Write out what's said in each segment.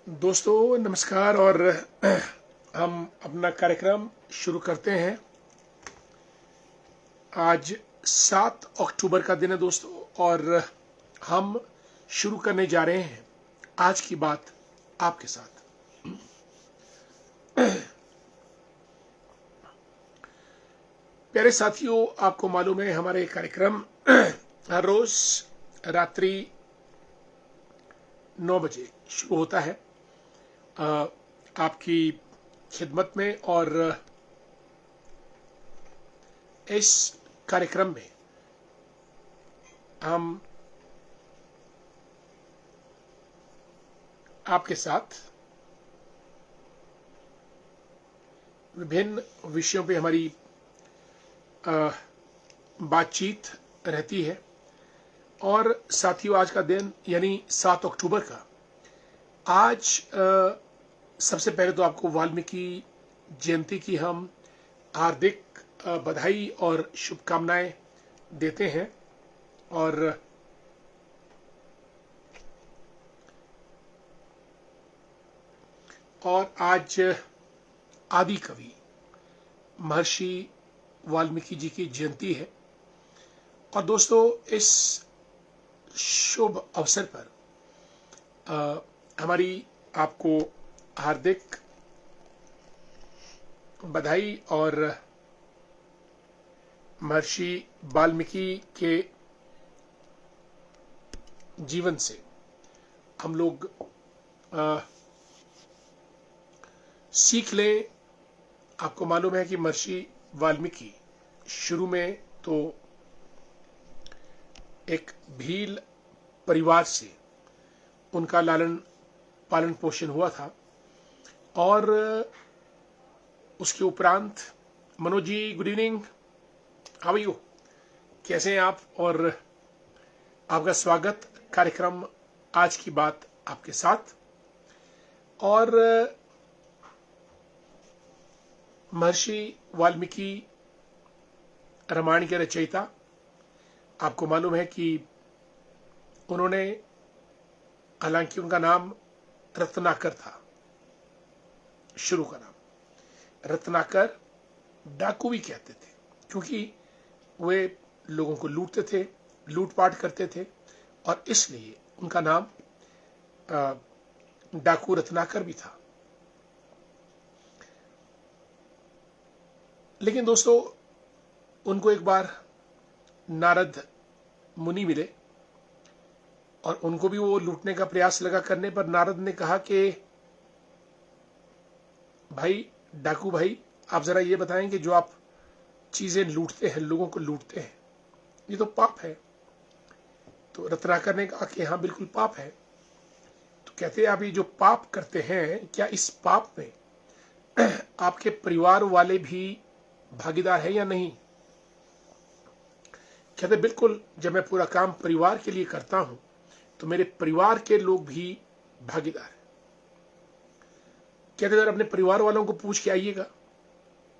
दोस्तों नमस्कार। और हम अपना कार्यक्रम शुरू करते हैं। आज 7 अक्टूबर का दिन है दोस्तों, और हम शुरू करने जा रहे हैं आज की बात आपके साथ। प्यारे साथियों, आपको मालूम है हमारे कार्यक्रम हर रोज रात्रि 9 बजे शुरू होता है आपकी खिदमत में। और इस कार्यक्रम में हम आपके साथ विभिन्न विषयों पे हमारी बातचीत रहती है। और साथियों, आज का दिन यानी 7 अक्टूबर का आज सबसे पहले तो आपको वाल्मीकि जयंती की हम हार्दिक बधाई और शुभकामनाएं देते हैं। और आज आदि कवि महर्षि वाल्मीकि जी की जयंती है। और दोस्तों, इस शुभ अवसर पर हमारी आपको हार्दिक बधाई। और महर्षि वाल्मीकि के जीवन से हम लोग सीख लें। आपको मालूम है कि महर्षि वाल्मीकि शुरू में तो एक भील परिवार से उनका लालन पालन पोषण हुआ था। और उसके उपरांत Manoj ji, good evening, how are you, कैसे हैं आप? और आपका स्वागत कार्यक्रम आज की बात आपके साथ। और महर्षि वाल्मीकि रामायण के रचयिता, आपको मालूम है कि उन्होंने, हालांकि उनका नाम रत्नाकर था, शुरू का नाम रत्नाकर, डाकू भी कहते थे क्योंकि वे लोगों को लूटते थे, लूटपाट करते थे, और इसलिए उनका नाम डाकू रत्नाकर भी था। लेकिन दोस्तों, उनको एक बार नारद मुनि मिले और उनको भी वो लूटने का प्रयास लगा करने पर नारद ने कहा कि भाई डाकू भाई, आप जरा ये बताएं कि जो आप चीजें लूटते हैं, लोगों को लूटते हैं, ये तो पाप है। तो रत्नाकर ने कहा कि हाँ बिल्कुल पाप है। तो कहते हैं आप ये जो पाप करते हैं, क्या इस पाप में आपके परिवार वाले भी भागीदार है या नहीं? कहते बिल्कुल, जब मैं पूरा काम परिवार के लिए करता हूं तो मेरे परिवार के लोग भी भागीदार हैं। कहते अगर अपने परिवार वालों को पूछ के आइएगा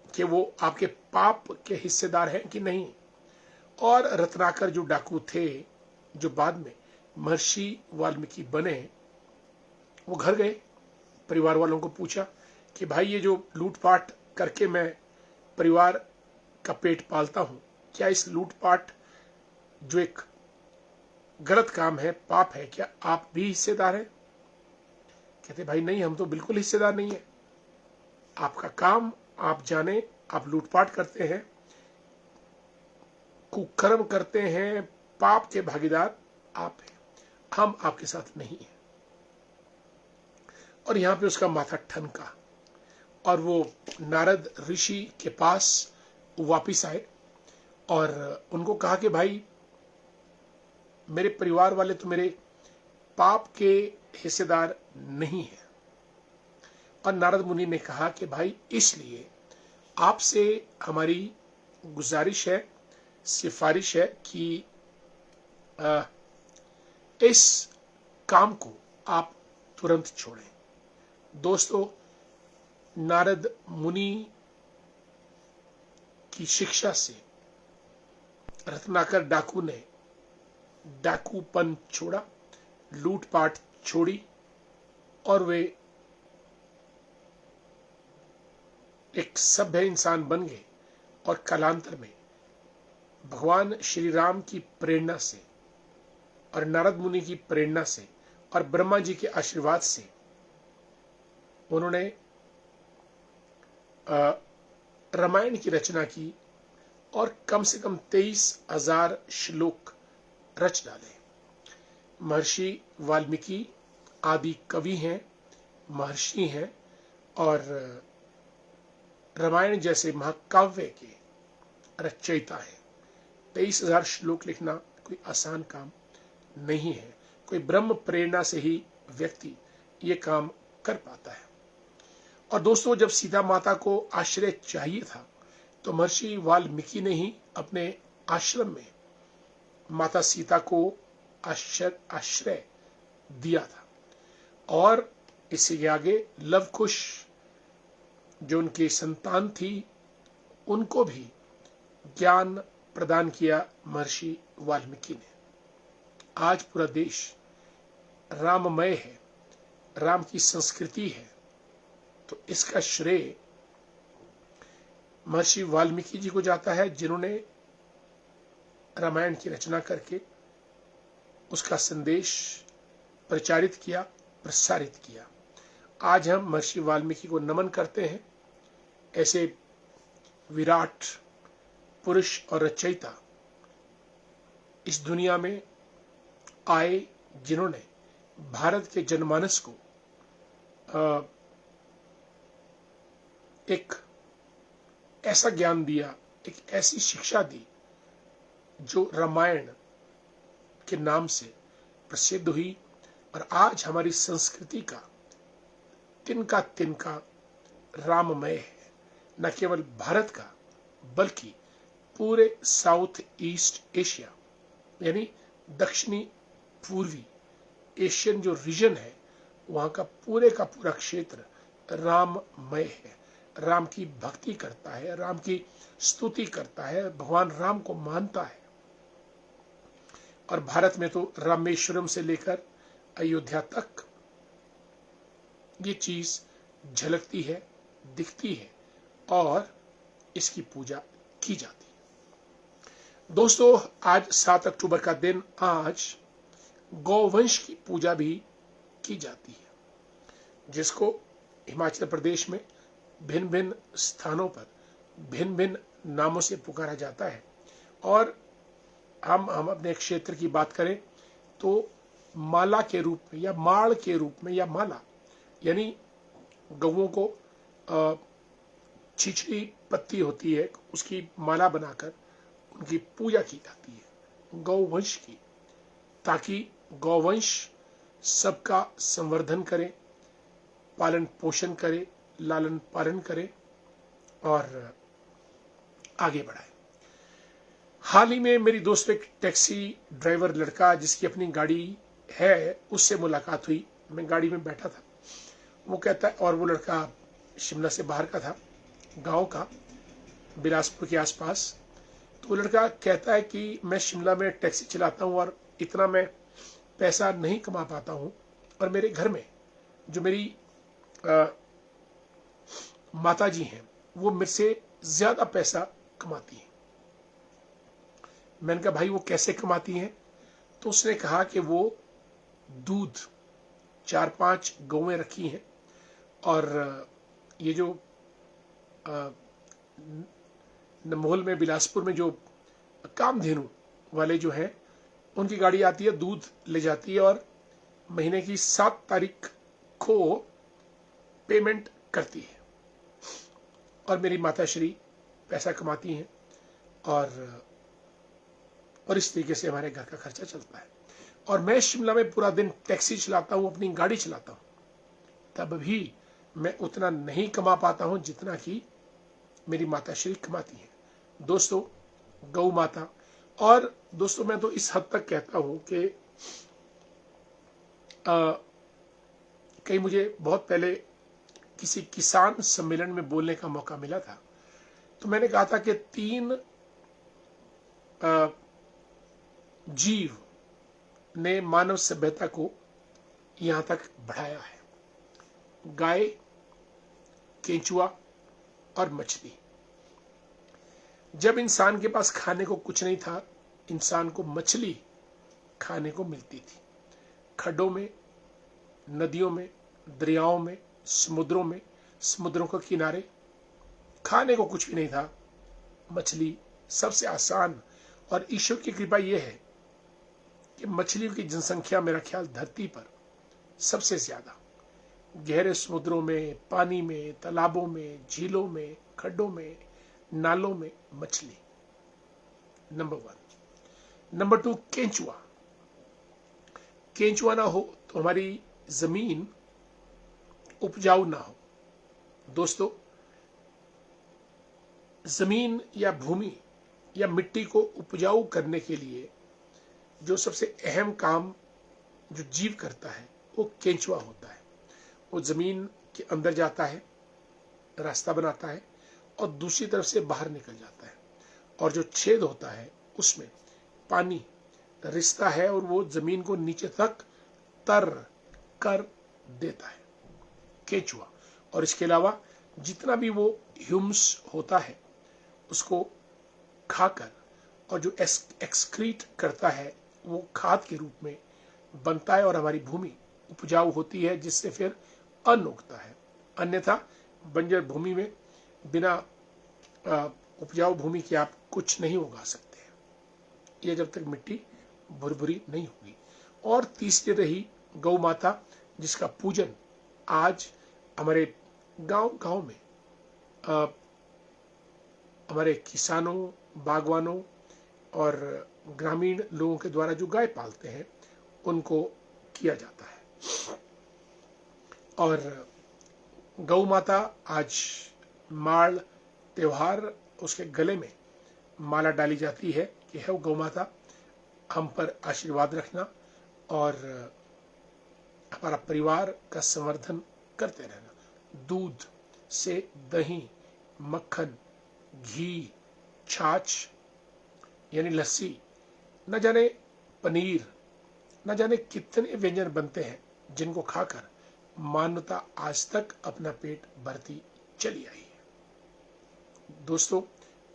कि वो आपके पाप के हिस्सेदार हैं कि नहीं। और रत्नाकर जो डाकू थे, जो बाद में महर्षि वाल्मीकि बने, वो घर गए, परिवार वालों को पूछा कि भाई ये जो लूटपाट करके मैं परिवार का पेट पालता हूं, क्या इस लूटपाट जो एक गलत काम है, पाप है, क्या आप भी हिस्सेदार हैं? कहते भाई नहीं, हम तो बिल्कुल हिस्सेदार नहीं है। आपका काम आप जाने, आप लूटपाट करते हैं, कुकर्म करते हैं, पाप के भागीदार आप हैं, हम आपके साथ नहीं हैं। और यहां पे उसका माथा ठनका और वो नारद ऋषि के पास वापिस आए और उनको कहा कि भाई मेरे परिवार वाले तो मेरे पाप के हिस्सेदार नहीं है। और नारद मुनि ने कहा कि भाई इसलिए आपसे हमारी गुजारिश है, सिफारिश है कि इस काम को आप तुरंत छोड़ें। दोस्तों, नारद मुनि की शिक्षा से रत्नाकर डाकू ने डाकूपन छोड़ा, लूटपाट छोड़ी और वे एक सभ्य इंसान बन गए और कालांतर में भगवान श्री राम की प्रेरणा से और नारद मुनि की प्रेरणा से और ब्रह्मा जी के आशीर्वाद से उन्होंने रामायण की रचना की और कम से कम 23,000 श्लोक रच डाले। महर्षि वाल्मीकि आदि कवि हैं, महर्षि हैं और रामायण जैसे महाकाव्य के रचयिता हैं। 23,000 श्लोक लिखना कोई आसान काम नहीं है। कोई ब्रह्म प्रेरणा से ही व्यक्ति ये काम कर पाता है। और दोस्तों, जब सीता माता को आश्रय चाहिए था तो महर्षि वाल्मीकि ने ही अपने आश्रम में माता सीता को आश्रय दिया था। और इसके आगे लव कुश जो उनकी संतान थी उनको भी ज्ञान प्रदान किया महर्षि वाल्मीकि ने। आज पूरा देश राममय है, राम की संस्कृति है, तो इसका श्रेय महर्षि वाल्मीकि जी को जाता है, जिन्होंने रामायण की रचना करके उसका संदेश प्रचारित किया, प्रसारित किया। आज हम महर्षि वाल्मीकि को नमन करते हैं। ऐसे विराट पुरुष और रचयिता इस दुनिया में आए, जिन्होंने भारत के जनमानस को एक ऐसा ज्ञान दिया, एक ऐसी शिक्षा दी जो रामायण के नाम से प्रसिद्ध हुई। और आज हमारी संस्कृति का तिनका राममय है। न केवल भारत का बल्कि पूरे साउथ ईस्ट एशिया यानी दक्षिणी पूर्वी एशियन जो रीजन है, वहां का पूरा क्षेत्र राममय है। राम की भक्ति करता है, राम की स्तुति करता है, भगवान राम को मानता है। और भारत में तो रामेश्वरम से लेकर अयोध्या तक ये चीज झलकती है, दिखती है और इसकी पूजा की जाती है। दोस्तों, आज 7 अक्टूबर का दिन, आज गौवंश की पूजा भी की जाती है, जिसको हिमाचल प्रदेश में भिन्न भिन्न स्थानों पर भिन्न भिन्न नामों से पुकारा जाता है। और हम अपने क्षेत्र की बात करें तो माला के रूप में या माड़ के रूप में या माला यानी गौओं को छिछली पत्ती होती है, उसकी माला बनाकर उनकी पूजा की जाती है गौवंश की, ताकि गौवंश सबका संवर्धन करे, पालन पोषण करे, लालन पालन करे और आगे बढ़ाए। हाल ही में मेरी दोस्त एक टैक्सी ड्राइवर लड़का जिसकी अपनी गाड़ी है, उससे मुलाकात हुई। मैं गाड़ी में बैठा था, वो कहता है, और वो लड़का शिमला से बाहर का था, गांव का, बिलासपुर के आसपास। तो वो लड़का कहता है कि मैं शिमला में टैक्सी चलाता हूँ और इतना मैं पैसा नहीं कमा पाता हूँ, और मेरे घर में जो मेरी माता जी हैं वो मेरे से ज्यादा पैसा कमाती हैं। मैंने कहा, भाई वो कैसे कमाती हैं? तो उसने कहा कि वो दूध 4-5 गौएं रखी हैं और ये जो नमोल में, बिलासपुर में जो कामधेनु वाले जो हैं, उनकी गाड़ी आती है, दूध ले जाती है और महीने की 7 तारीख को पेमेंट करती है। और मेरी माताश्री पैसा कमाती हैं और इस तरीके से हमारे घर का खर्चा चलता है। और मैं शिमला में पूरा दिन टैक्सी चलाता हूं, अपनी गाड़ी चलाता हूं, तब भी मैं उतना नहीं कमा पाता हूं जितना कि मेरी माताश्री कमाती हैं। दोस्तों, गौ माता, और दोस्तों मैं तो इस हद तक कहता हूं कि कहीं मुझे बहुत पहले किसी किसान सम्मेलन में बोलने का मौका मिला था, तो मैंने कहा था कि 3 जीव ने मानव सभ्यता को यहां तक बढ़ाया है। गाय, केंचुआ और मछली। जब इंसान के पास खाने को कुछ नहीं था, इंसान को मछली खाने को मिलती थी। खड्डों में, नदियों में, दरियाओं में, समुद्रों में, समुद्रों के किनारे खाने को कुछ भी नहीं था। मछली सबसे आसान, और ईश्वर की कृपा यह है कि मछलियों की जनसंख्या मेरा ख्याल धरती पर सबसे ज्यादा। गहरे समुद्रों में, पानी में, तालाबों में, झीलों में, खड्डों में, नालों में मछली। नंबर 1। नंबर 2, केंचुआ। केंचुआ ना हो तो हमारी जमीन उपजाऊ ना हो। दोस्तों, जमीन या भूमि या मिट्टी को उपजाऊ करने के लिए जो सबसे अहम काम जो जीव करता है वो केंचुआ होता है। वो जमीन के अंदर जाता है, रास्ता बनाता है और दूसरी तरफ से बाहर निकल जाता है, और जो छेद होता है उसमें पानी रिसता है और वो जमीन को नीचे तक तर कर देता है, केंचुआ। और इसके अलावा जितना भी वो ह्यूम्स होता है उसको खाकर, और जो एक्सक्रीट करता है वो खाद के रूप में बनता है और हमारी भूमि उपजाऊ होती है, जिससे फिर अन्न उगता है। अन्यथा बंजर भूमि में बिना उपजाऊ भूमि के आप कुछ नहीं उगा सकते हैं, ये जब तक मिट्टी भुरभुरी नहीं होगी। और तीसरी रही गौ माता, जिसका पूजन आज हमारे गांव गांव में हमारे किसानों, बागवानों और ग्रामीण लोगों के द्वारा जो गाय पालते हैं उनको किया जाता है। और गौ माता आज माल त्योहार, उसके गले में माला डाली जाती है कि है गौ माता, हम पर आशीर्वाद रखना और हमारा परिवार का संवर्धन करते रहना। दूध से दही, मक्खन, घी, छाछ यानी लस्सी, न जाने पनीर, न जाने कितने व्यंजन बनते हैं जिनको खाकर मानवता आज तक अपना पेट भरती चली आई है। दोस्तों,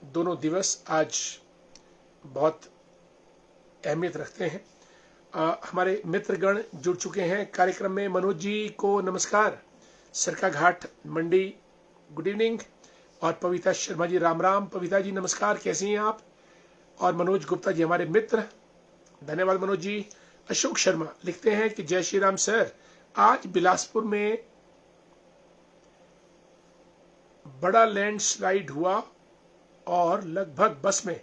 दोनों दिवस आज बहुत अहमियत रखते हैं। हमारे मित्रगण जुड़ चुके हैं कार्यक्रम में। मनोज जी को नमस्कार, सरकाघाट मंडी गुड इवनिंग। और पविता शर्मा जी राम राम। पविता जी नमस्कार, कैसी हैं आप? और मनोज गुप्ता जी हमारे मित्र, धन्यवाद मनोज जी। अशोक शर्मा लिखते हैं कि जय श्री राम सर, आज बिलासपुर में बड़ा लैंडस्लाइड हुआ और लगभग बस में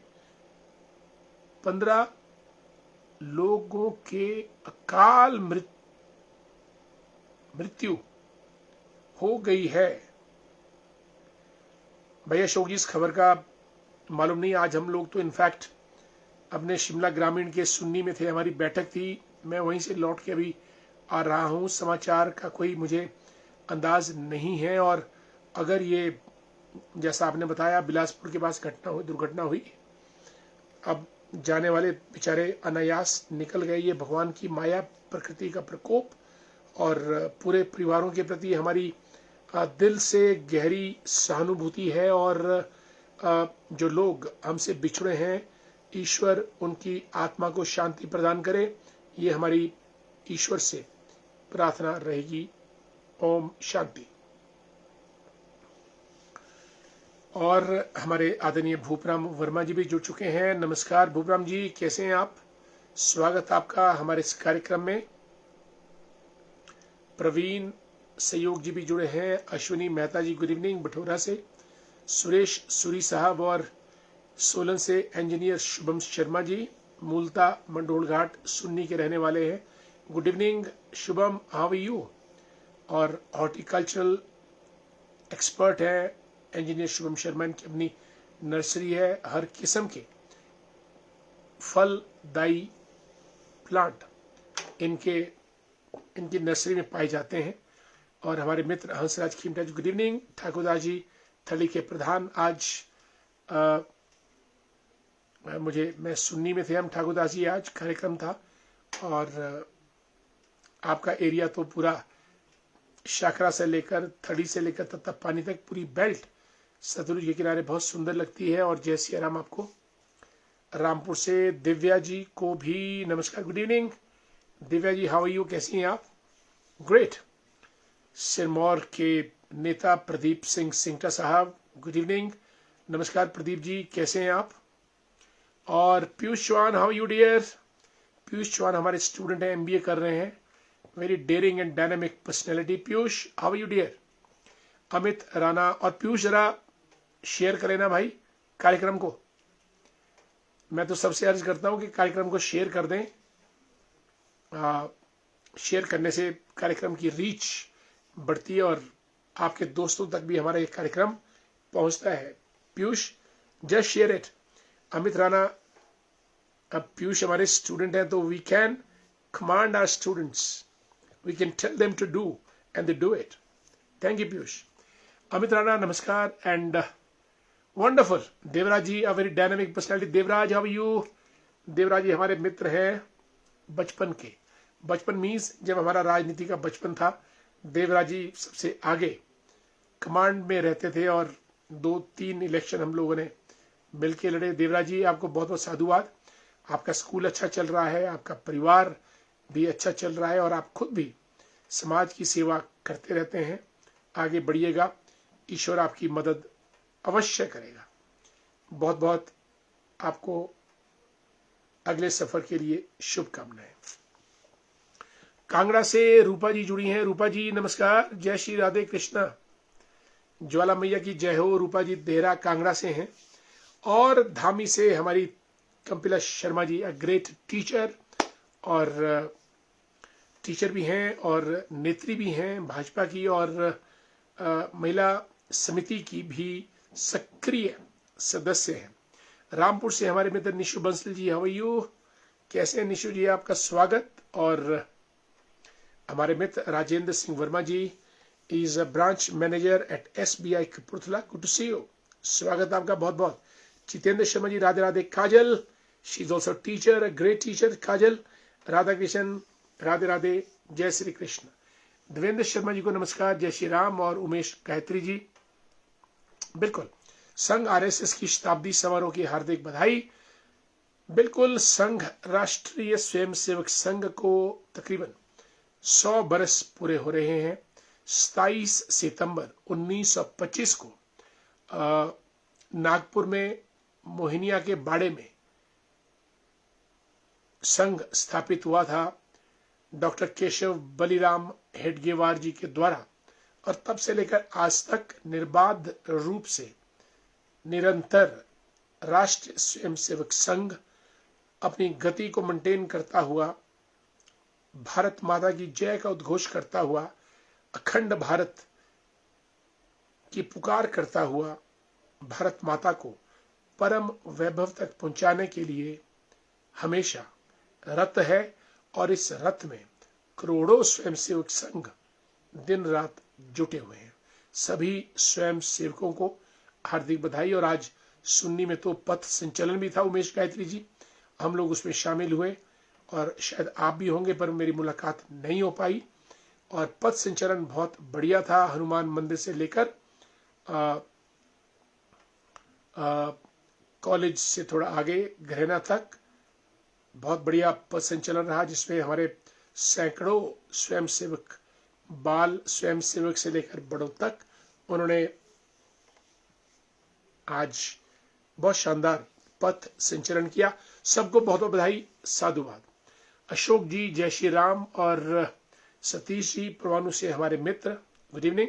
15 लोगों के अकाल मृत्यु हो गई है। भैया अशोक जी, इस खबर का मालूम नहीं। आज हम लोग तो इनफैक्ट अपने शिमला ग्रामीण के सुन्नी में थे, हमारी बैठक थी, मैं वहीं से लौट के अभी आ रहा हूं। समाचार का कोई मुझे अंदाज नहीं है। और अगर ये जैसा आपने बताया बिलासपुर के पास दुर्घटना हुई, अब जाने वाले बेचारे अनायास निकल गए। ये भगवान की माया, प्रकृति का प्रकोप, और पूरे परिवारों के प्रति हमारी दिल से गहरी सहानुभूति है। और जो लोग हमसे बिछड़े हैं, ईश्वर उनकी आत्मा को शांति प्रदान करे, ये हमारी ईश्वर से प्रार्थना रहेगी। ओम शांति। और हमारे आदरणीय भूपराम वर्मा जी भी जुड़ चुके हैं। नमस्कार भूपराम जी, कैसे हैं आप? स्वागत आपका हमारे इस कार्यक्रम में। प्रवीण सहयोग जी भी जुड़े हैं। अश्विनी मेहता जी गुड इवनिंग बठोरा से। सुरेश सूरी साहब और सोलन से इंजीनियर शुभम शर्मा जी, मूलता मंडोल घाट सुन्नी के रहने वाले हैं। Good evening Shubham, how are you? और हॉर्टिकल्चरल एक्सपर्ट है इंजीनियर शुभम शर्मा, की अपनी नर्सरी है, हर किस्म के फलदायी प्लांट इनकी नर्सरी में पाए जाते हैं। और हमारे मित्र हंसराज खीमटा जी गुड इवनिंग। ठाकुरदास जी थली के प्रधान, आज मैं सुन्नी में थे हम, ठाकुरदास जी आज कार्यक्रम था। और आपका एरिया तो पूरा शाखरा से लेकर थड़ी से लेकर तत्तापानी तक पूरी बेल्ट सतलुज के किनारे बहुत सुंदर लगती है। और जय सिया राम आपको। रामपुर से दिव्या जी को भी नमस्कार, good evening Divya ji, how are you, कैसी हैं आप? ग्रेट। सिरमौर के नेता प्रदीप सिंह सिंगटा साहब, गुड इवनिंग, नमस्कार प्रदीप जी, कैसे हैं आप? और Piyush Chauhan, how you dear? Piyush Chauhan हमारे स्टूडेंट हैं, एमबीए कर रहे हैं, very daring and dynamic personality. Piyush, how you dear? Amit Rana, और पीयूष जरा शेयर करें ना भाई कार्यक्रम को, मैं तो सबसे अर्ज करता हूं कि कार्यक्रम को शेयर कर दें। शेयर करने से कार्यक्रम की रीच बढ़ती है और आपके दोस्तों तक भी हमारा ये कार्यक्रम पहुंचता है। Piyush, just share it. Amit Rana, अब पीयूष हमारे स्टूडेंट हैं तो we can command our students, we can tell them to do and they do it. Thank you Piyush. Amit Rana नमस्कार and wonderful. Devraj ji, a very dynamic personality. Devraj, how you? Devraj ji हमारे मित्र हैं बचपन के। बचपन मीन्स जब हमारा राजनीति का बचपन था, देवराज जी सबसे आगे कमांड में रहते थे और 2-3 इलेक्शन हम लोगों ने मिलके लड़े। देवराज जी आपको बहुत बहुत साधुवाद। आपका स्कूल अच्छा चल रहा है, आपका परिवार भी अच्छा चल रहा है और आप खुद भी समाज की सेवा करते रहते हैं। आगे बढ़िएगा, ईश्वर आपकी मदद अवश्य करेगा। बहुत बहुत आपको अगले सफर के लिए शुभकामनाएं। कांगड़ा से रूपा जी जुड़ी हैं। रूपा जी नमस्कार, जय श्री राधे कृष्णा, ज्वाला मैया की जय हो। रूपा जी देहरा कांगड़ा से हैं। और धामी से हमारी कंपिला शर्मा जी, अ ग्रेट टीचर, और टीचर भी हैं और नेत्री भी हैं भाजपा की, और महिला समिति की भी सक्रिय सदस्य हैं। रामपुर से हमारे मित्र Nishu Bansal ji, how are you, कैसे हैं निशु जी, आपका स्वागत। और हमारे मित्र Rajendra Singh Verma ji, is a branch manager at SBI Kapurthala, good to see you, स्वागत आपका बहुत बहुत। Jitendra Sharma ji, Radhe Radhe. Kajal, she is also teacher, a great teacher. Kajal, Radha Krishna, Radhe Radhe, जय श्री कृष्ण। देवेंद्र शर्मा जी को नमस्कार, जय श्री राम। और उमेश गायत्री जी, बिल्कुल संघ RSS की शताब्दी समारोह की हार्दिक बधाई। बिल्कुल, संघ राष्ट्रीय स्वयंसेवक संघ को तकरीबन 100 बरस पूरे हो रहे हैं। 27 सितंबर 1925 को नागपुर में मोहिनिया के बाड़े में संघ स्थापित हुआ था डॉक्टर केशव बलिराम हेडगेवार जी के द्वारा। और तब से लेकर आज तक निर्बाध रूप से निरंतर राष्ट्रीय स्वयंसेवक संघ अपनी गति को मेंटेन करता हुआ, भारत माता की जय का उद्घोष करता हुआ, अखंड भारत की पुकार करता हुआ, भारत माता को परम वैभव तक पहुंचाने के लिए हमेशा रत है। और इस रथ में करोड़ों स्वयंसेवक संघ दिन रात जुटे हुए हैं। सभी स्वयं सेवकों को हार्दिक बधाई। और आज सुन्नी में तो पथ संचलन भी था, उमेश गायत्री जी, हम लोग उसमें शामिल हुए और शायद आप भी होंगे, पर मेरी मुलाकात नहीं हो पाई। और पथ संचलन बहुत बढ़िया था, हनुमान मंदिर से लेकर कॉलेज से थोड़ा आगे घरेना तक बहुत बढ़िया पथ संचलन रहा, जिसमें हमारे सैकड़ों स्वयंसेवक, बाल स्वयंसेवक से लेकर बड़ों तक, उन्होंने आज बहुत शानदार पथ संचलन किया। सबको बहुत बहुत बधाई, साधुवाद। अशोक जी, जय श्री राम। और सतीश जी परवाणु से हमारे मित्र, गुड इवनिंग।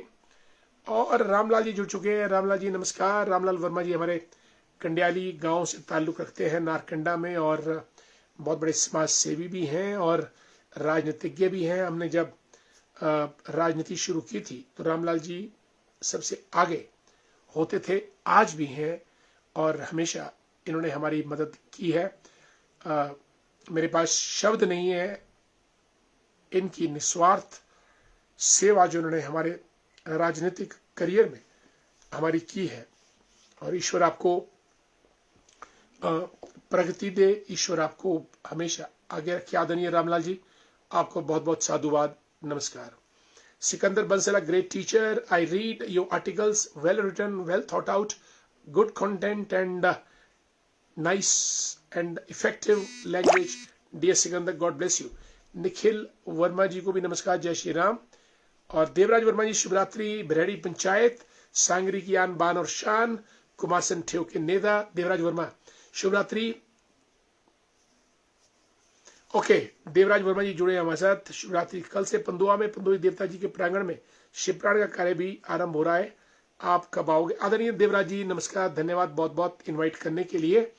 और रामलाल जी जुड़ चुके हैं। रामलाल जी नमस्कार। रामलाल वर्मा जी हमारे कंडियाली गांव से ताल्लुक रखते हैं, नारकंडा में, और बहुत बड़े समाज सेवी भी हैं और राजनीतिज्ञ भी हैं। हमने जब राजनीति शुरू की थी तो रामलाल जी सबसे आगे होते थे, आज भी हैं, और हमेशा इन्होंने हमारी मदद की है। मेरे पास शब्द नहीं है इनकी निस्वार्थ सेवा जो उन्होंने हमारे राजनीतिक करियर में हमारी की है। और ईश्वर आपको प्रगति दे, ईश्वर आपको हमेशा आगे रखे। आदरणीय रामलाल जी, आपको बहुत बहुत साधुवाद, नमस्कार। Sikandar Bansala, great teacher. I read your articles, well written, well thought out, good content and nice and effective language. Dear Sikandar, God bless you. Nikhil Verma जी को भी नमस्कार, जय श्री राम। और देवराज वर्मा जी, शिवरात्रि, बरेड़ी पंचायत, सांगरी की आन बान और शान, कुमारसन ठेव के नेता। देवराज वर्मा, शिवरात्रि। ओके, देवराज वर्मा जी जुड़े हमारे साथ। शिवरात्रि कल से पंदुआ में पंदुई देवता जी के प्रांगण में शिवपुराण का कार्य भी आरंभ हो रहा है। आप कब आओगे? आदरणीय देवराज जी नमस्कार, धन्यवाद बहुत बहुत इनवाइट करने के लिए।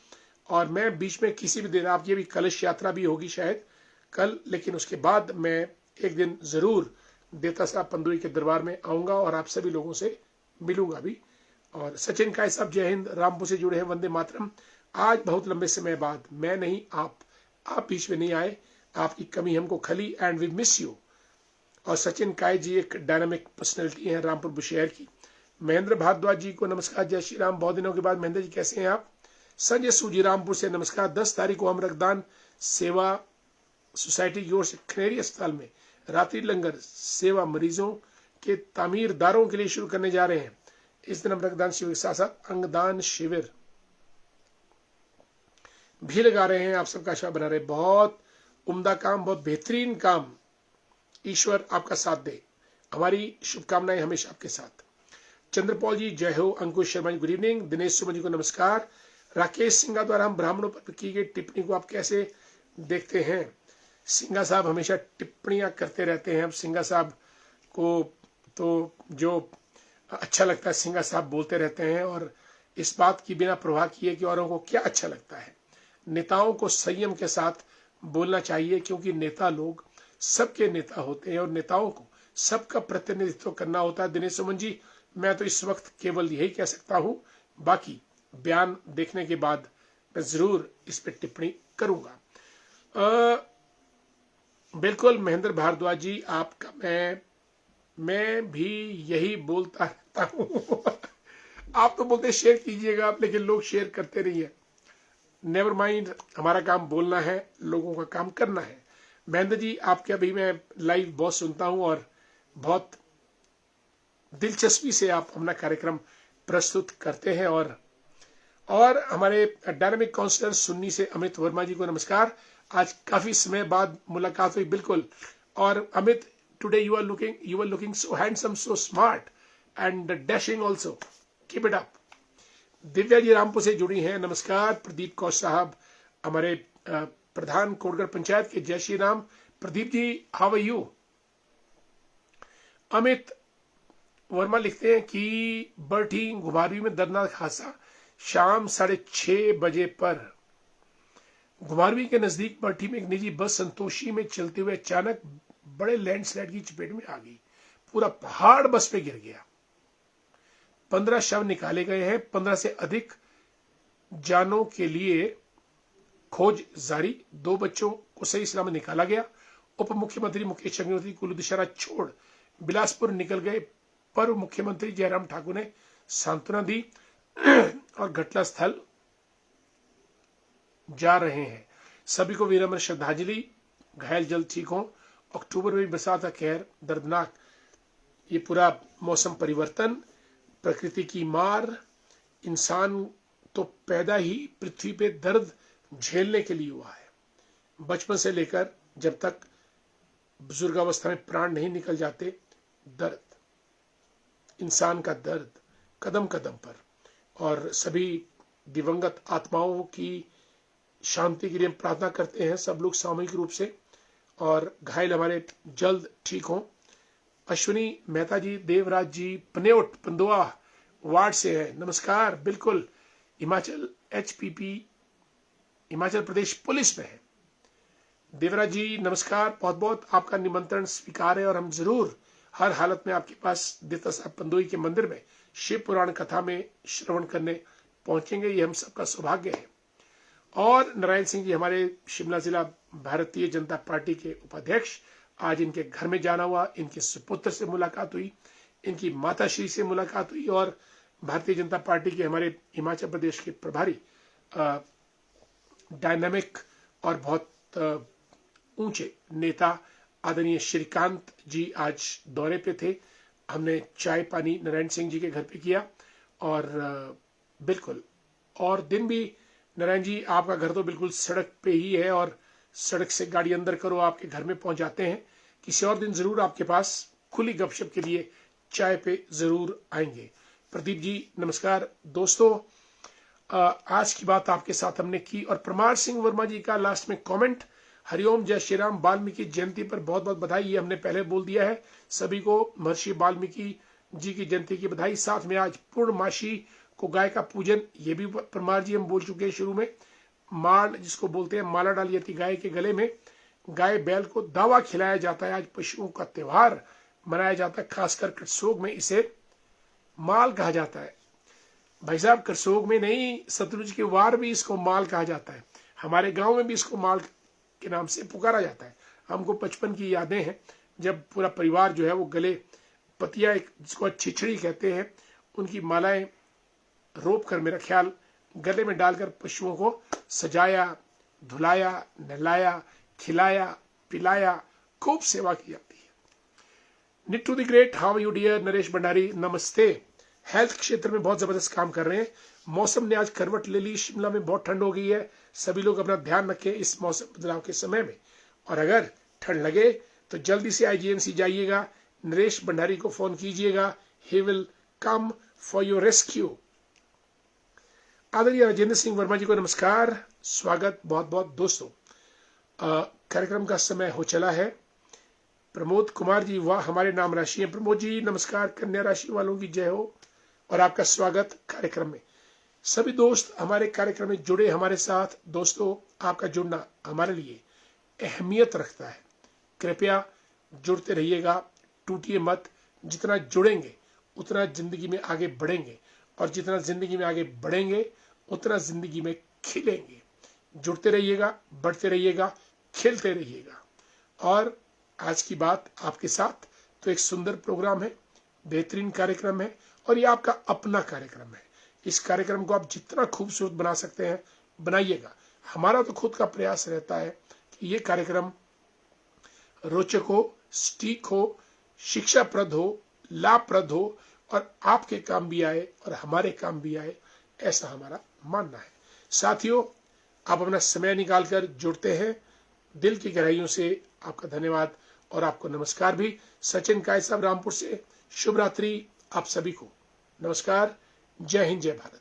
और मैं बीच में किसी भी दिन, आपकी भी कलश यात्रा भी होगी शायद कल, लेकिन उसके बाद मैं एक दिन जरूर देवता साहब पंदुई के दरबार में आऊंगा और आप सभी लोगों से मिलूंगा भी। और सचिन काय साहब, जय हिंद, रामपुर से जुड़े हैं, वंदे मातरम। आज बहुत लंबे समय बाद, मैं नहीं आप बीच में नहीं आए, आपकी कमी हमको खली एंड वी मिस यू। और सचिन काय जी एक डायनामिक पर्सनैलिटी है रामपुर बुशहर की। महेंद्र भारद्वाज जी को नमस्कार, जय श्री राम, बहुत दिनों के बाद। महेंद्र जी कैसे हैं आप? संजय सूजी रामपुर से नमस्कार। 10 तारीख को हम रक्तदान सेवा सोसाइटी की ओर से खनेरी अस्पताल में रात्रि लंगर सेवा मरीजों के तामीरदारों के लिए शुरू करने जा रहे हैं। इस दिन हम रक्तदान शिविर के साथ साथ अंगदान शिविर भी लगा रहे हैं। आप सबका आशा बना रहे। बहुत उम्दा काम, बहुत बेहतरीन काम, ईश्वर आपका साथ दे। हमारी शुभकामनाएं हमेशा आपके साथ। चंद्रपॉल जी, जय हो। अंकुश शर्मा जी, गुड इवनिंग। दिनेश सुमन जी को नमस्कार। राकेश सिंघा द्वारा हम ब्राह्मणों पर की गई टिप्पणी को आप कैसे देखते हैं? सिंघा साहब हमेशा टिप्पणियां करते रहते हैं। अब सिंघा साहब को तो जो अच्छा लगता है सिंघा साहब बोलते रहते हैं, और इस बात की बिना परवाह किए कि औरों को क्या अच्छा लगता है। नेताओं को संयम के साथ बोलना चाहिए, क्योंकि नेता लोग सबके नेता होते हैं और नेताओं को सबका प्रतिनिधित्व करना होता है। दिनेश सुमन जी, मैं तो इस वक्त केवल यही कह सकता हूं, बाकी बयान देखने के बाद मैं जरूर इस पर टिप्पणी करूंगा। बिल्कुल महेंद्र भारद्वाज जी, आपका मैं भी यही बोलता रहता हूं। आप तो बोलते शेयर कीजिएगा आप, लेकिन लोग शेयर करते नहीं है। नेवर माइंड, हमारा काम बोलना है, लोगों का काम करना है। महेंद्र जी, आपके अभी मैं लाइव बहुत सुनता हूं और बहुत दिलचस्पी से आप अपना कार्यक्रम प्रस्तुत करते हैं। और हमारे डायनामिक काउंसलर सुन्नी से अमित वर्मा जी को नमस्कार। आज काफी समय बाद मुलाकात हुई, बिल्कुल। और Amit, today you are looking so handsome, so smart and dashing also, keep it up. Divya ji Rampur से जुड़ी हैं, नमस्कार। प्रदीप कौर साहब, हमारे प्रधान कोटगढ़ पंचायत के, जय Shri Ram. Pradeep ji, how are you? Amit Verma लिखते हैं कि बरठी घुमारवी में दर्दनाक हादसा, शाम 6:30 बजे पर घुमारवी के नजदीक बरठी में एक निजी बस संतोषी में चलते हुए अचानक बड़े लैंडस्लाइड की चपेट में आ गई। पूरा पहाड़ बस पे गिर गया। 15 शव निकाले गए हैं। 15 से अधिक जानों के लिए खोज जारी। 2 बच्चों को सही सलामत निकाला गया। उप मुख्यमंत्री मुकेश अग्निहोत्री कुल्लू दशहरा छोड़ बिलासपुर निकल गए। पूर्व मुख्यमंत्री जयराम ठाकुर ने सांत्वना दी और घटनास्थल जा रहे हैं। सभी को विनम्र श्रद्धांजलि। घायल जल्द ठीक हो। अक्टूबर में बरसात का कहर दर्दनाक। ये पूरा मौसम परिवर्तन, प्रकृति की मार, इंसान तो पैदा ही पृथ्वी पे दर्द झेलने के लिए हुआ है। बचपन से लेकर जब तक बुजुर्गावस्था में प्राण नहीं निकल जाते, दर्द, इंसान का दर्द कदम कदम पर। और सभी दिवंगत आत्माओं की शांति के लिए प्रार्थना करते हैं सब लोग सामूहिक रूप से, और घायल हमारे जल्द ठीक हों। अश्विनी मेहता जी, देवराज जी पनेउट पंदुआ वार्ड से है, नमस्कार। बिल्कुल, हिमाचल HPP हिमाचल प्रदेश पुलिस में है। देवराज जी नमस्कार, बहुत बहुत आपका निमंत्रण स्वीकार है और हम जरूर हर हालत में आपके पास देवता साहब पंदोई के मंदिर में शिव पुराण कथा में श्रवण करने पहुंचेंगे। ये हम सबका सौभाग्य है। और नारायण सिंह जी, हमारे शिमला जिला भारतीय जनता पार्टी के उपाध्यक्ष, आज इनके घर में जाना हुआ, इनके सुपुत्र से मुलाकात हुई, इनकी माताश्री से मुलाकात हुई, और भारतीय जनता पार्टी के हमारे हिमाचल प्रदेश के प्रभारी डायनामिक और बहुत ऊंचे नेता आदरणीय श्रीकांत जी आज दौरे पे थे। हमने चाय पानी नारायण सिंह जी के घर पे किया और बिल्कुल, और दिन भी नारायण जी आपका घर तो बिल्कुल सड़क पे ही है और सड़क से गाड़ी अंदर करो आपके घर में पहुंच जाते हैं। किसी और दिन जरूर आपके पास खुली गपशप के लिए चाय पे जरूर आएंगे। प्रदीप जी नमस्कार। दोस्तों आज की बात आपके साथ हमने की और परमार सिंह वर्मा जी का लास्ट में कमेंट, हरिओम जय श्री राम, वाल्मीकि जयंती पर बहुत बहुत बधाई। ये हमने पहले बोल दिया है सभी को, महर्षि वाल्मीकि जी की जयंती की बधाई। साथ में आज पूर्णमासी को गाय का पूजन, ये भी परमार जी हम बोल चुके हैं शुरू में। माल जिसको बोलते हैं, माला डाली जाती गाय के गले में, गाय बैल को दावा खिलाया जाता है। आज पशुओं का त्योहार मनाया जाता है, खासकर करसोग में इसे माल कहा जाता है। भाई साहब करसोग में नहीं, शत्रुंज के वार भी इसको माल कहा जाता है। हमारे गांव में भी इसको माल के नाम से पुकारा जाता है। हमको बचपन की यादें हैं जब पूरा परिवार जो है वो गले पतिया, एक जिसको छिछड़ी कहते हैं, उनकी मालाएं रोप कर मेरा ख्याल गले में डालकर पशुओं को सजाया, धुलाया, नहलाया, खिलाया, पिलाया, खूब सेवा की जाती है। Nittu the great, how you dear? Naresh Bhandari नमस्ते। हेल्थ क्षेत्र में बहुत जबरदस्त काम कर रहे हैं। मौसम ने आज करवट ले ली, शिमला में बहुत ठंड हो गई है। सभी लोग अपना ध्यान रखें इस मौसम बदलाव के समय में, और अगर ठंड लगे तो जल्दी से आईजीएमसी जाइएगा, नरेश भंडारी को फोन कीजिएगा, he will come for your rescue. आदरणीय राजेंद्र सिंह वर्मा जी को नमस्कार, स्वागत बहुत बहुत। दोस्तों कार्यक्रम का समय हो चला है। प्रमोद कुमार जी, वाह हमारे नाम राशि है। प्रमोद जी नमस्कार, कन्या राशि वालों की जय हो और आपका स्वागत कार्यक्रम में। सभी दोस्त हमारे कार्यक्रम में जुड़े हमारे साथ। दोस्तों आपका जुड़ना हमारे लिए अहमियत रखता है, कृपया जुड़ते रहिएगा, टूटिए मत। जितना जुड़ेंगे उतना जिंदगी में आगे बढ़ेंगे, और जितना जिंदगी में आगे बढ़ेंगे उतना जिंदगी में खिलेंगे। जुड़ते रहिएगा, बढ़ते रहिएगा, खिलते रहिएगा। और आज की बात आपके साथ तो एक सुंदर प्रोग्राम है, बेहतरीन कार्यक्रम है, और ये आपका अपना कार्यक्रम है। इस कार्यक्रम को आप जितना खूबसूरत बना सकते हैं बनाइएगा। हमारा तो खुद का प्रयास रहता है कि ये कार्यक्रम रोचक हो, सटीक हो, शिक्षाप्रद हो, लाभप्रद हो, और आपके काम भी आए और हमारे काम भी आए, ऐसा हमारा मानना है। साथियों आप अपना समय निकालकर जुड़ते हैं, दिल की गहराइयों से आपका धन्यवाद और आपको नमस्कार भी। सचिन काय साहब रामपुर से शुभ रात्रि आप सभी को, नमस्कार, जय हिंद, जय भारत।